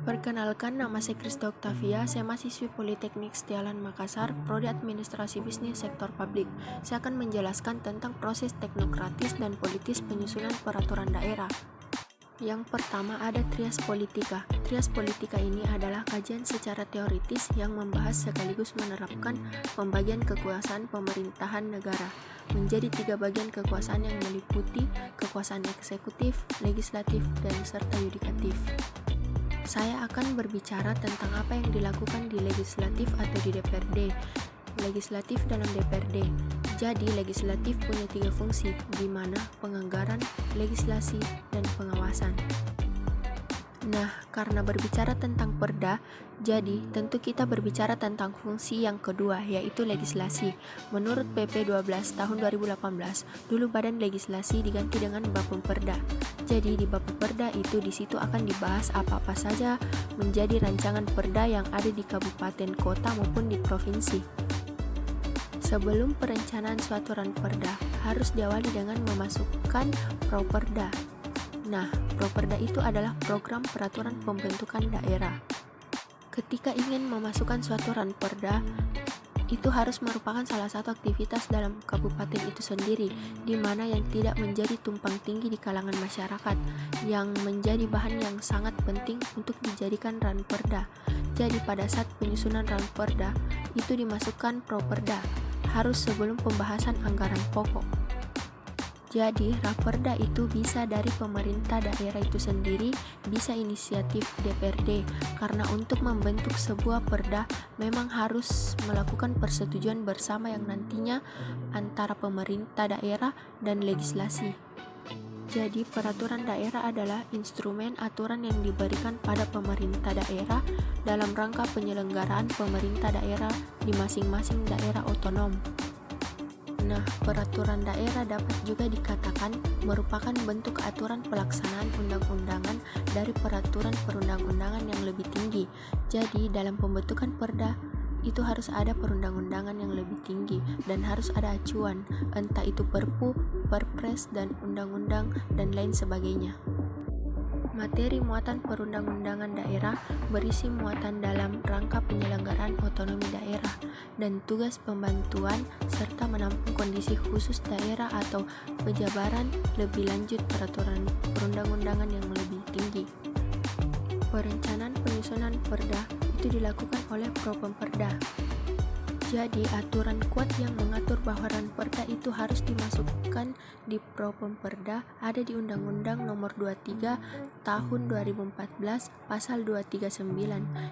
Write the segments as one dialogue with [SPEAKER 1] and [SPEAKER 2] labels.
[SPEAKER 1] Perkenalkan, nama saya Krista Octavia, saya mahasiswi Politeknik Setialan Makassar, Prodi Administrasi Bisnis Sektor Publik. Saya akan menjelaskan tentang proses teknokratis dan politis penyusunan peraturan daerah. Yang pertama ada trias politika. Trias politika ini adalah kajian secara teoritis yang membahas sekaligus menerapkan pembagian kekuasaan pemerintahan negara menjadi 3 bagian kekuasaan yang meliputi kekuasaan eksekutif, legislatif, dan serta yudikatif. Saya akan berbicara tentang apa yang dilakukan di legislatif atau di DPRD. Legislatif dalam DPRD. Jadi, legislatif punya 3 fungsi, di mana penganggaran, legislasi, dan pengawasan. Nah, karena berbicara tentang perda, jadi tentu kita berbicara tentang fungsi yang kedua, yaitu legislasi. Menurut PP 12 tahun 2018, dulu Badan Legislasi diganti dengan Bapemperda. Jadi di Bapemperda itu di situ akan dibahas apa-apa saja menjadi rancangan perda yang ada di kabupaten, kota maupun di provinsi. Sebelum perencanaan suatu ranperda harus diawali dengan memasukkan properda. Nah, properda itu adalah program peraturan pembentukan daerah. Ketika ingin memasukkan suatu ranperda, itu harus merupakan salah satu aktivitas dalam kabupaten itu sendiri, di mana yang tidak menjadi tumpang tinggi di kalangan masyarakat, yang menjadi bahan yang sangat penting untuk dijadikan ranperda. Jadi pada saat penyusunan ranperda, itu dimasukkan properda, harus sebelum pembahasan anggaran pokok. Jadi, raperda itu bisa dari pemerintah daerah itu sendiri, bisa inisiatif DPRD, karena untuk membentuk sebuah perda memang harus melakukan persetujuan bersama yang nantinya antara pemerintah daerah dan legislasi. Jadi, peraturan daerah adalah instrumen aturan yang diberikan pada pemerintah daerah dalam rangka penyelenggaraan pemerintah daerah di masing-masing daerah otonom. Nah, peraturan daerah dapat juga dikatakan merupakan bentuk aturan pelaksanaan undang-undangan dari peraturan perundang-undangan yang lebih tinggi. Jadi, dalam pembentukan perda, itu harus ada perundang-undangan yang lebih tinggi dan harus ada acuan, entah itu Perpu, Perpres, dan undang-undang, dan lain sebagainya. Materi muatan perundang-undangan daerah berisi muatan dalam rangka penyelenggaraan otonomi daerah dan tugas pembantuan serta menampung kondisi khusus daerah atau pejabaran lebih lanjut peraturan perundang-undangan yang lebih tinggi. Perencanaan penyusunan perda itu dilakukan oleh Propemperda. Jadi, aturan kuat yang mengatur bahwa ranperda itu harus dimasukkan di Propemperda ada di Undang-Undang Nomor 23 Tahun 2014 Pasal 239.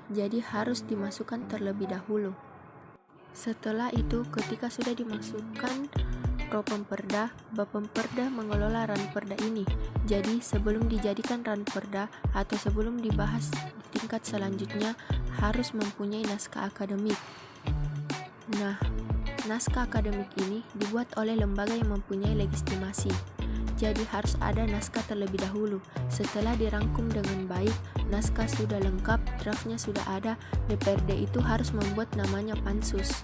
[SPEAKER 1] Jadi harus dimasukkan terlebih dahulu. Setelah itu, ketika sudah dimasukkan Propemperda, Bapemperda mengelola ranperda ini. Jadi, sebelum dijadikan ranperda atau sebelum dibahas di tingkat selanjutnya harus mempunyai naskah akademik. Nah, naskah akademik ini dibuat oleh lembaga yang mempunyai legitimasi. Jadi harus ada naskah terlebih dahulu. Setelah dirangkum dengan baik, naskah sudah lengkap, draftnya sudah ada, DPRD itu harus membuat namanya pansus.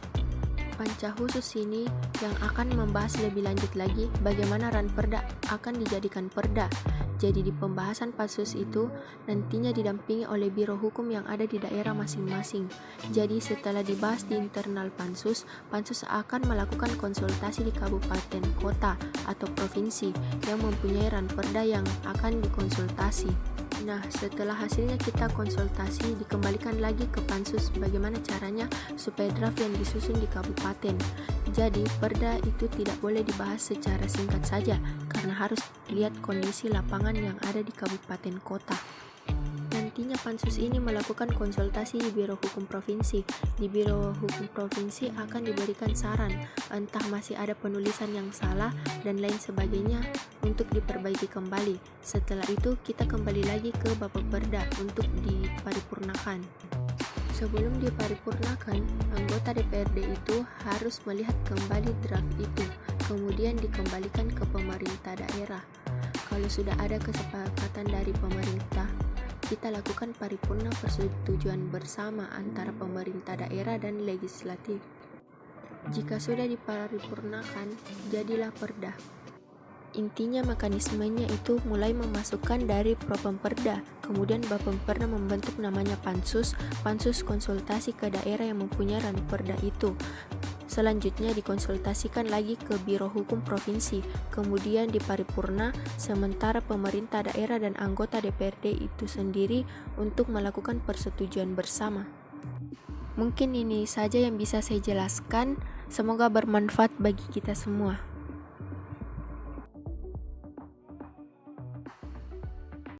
[SPEAKER 1] Panca khusus ini yang akan membahas lebih lanjut lagi bagaimana ranperda akan dijadikan perda. Jadi di pembahasan pansus itu nantinya didampingi oleh biro hukum yang ada di daerah masing-masing. Jadi setelah dibahas di internal pansus, pansus akan melakukan konsultasi di kabupaten, kota, atau provinsi yang mempunyai ranperda yang akan dikonsultasi. Nah, setelah hasilnya kita konsultasi, dikembalikan lagi ke pansus bagaimana caranya supaya draft yang disusun di kabupaten. Jadi, perda itu tidak boleh dibahas secara singkat saja, karena harus lihat kondisi lapangan yang ada di kabupaten kota. Nantinya pansus ini melakukan konsultasi di Biro Hukum Provinsi. Di Biro Hukum Provinsi akan diberikan saran, entah masih ada penulisan yang salah dan lain sebagainya untuk diperbaiki kembali. Setelah itu kita kembali lagi ke Bapemperda untuk diparipurnakan. Sebelum diparipurnakan, anggota DPRD itu harus melihat kembali draft itu, kemudian dikembalikan ke pemerintah daerah. Kalau sudah ada kesepakatan dari pemerintah, kita lakukan paripurna persetujuan bersama antara pemerintah daerah dan legislatif. Jika sudah diparipurnakan, jadilah perda. Intinya mekanismenya itu mulai memasukkan dari Propemperda, kemudian Bapemperda membentuk namanya Pansus konsultasi ke daerah yang mempunyai Ranperda itu. Selanjutnya dikonsultasikan lagi ke Biro Hukum Provinsi, kemudian di paripurna, sementara pemerintah daerah dan anggota DPRD itu sendiri untuk melakukan persetujuan bersama. Mungkin ini saja yang bisa saya jelaskan, semoga bermanfaat bagi kita semua.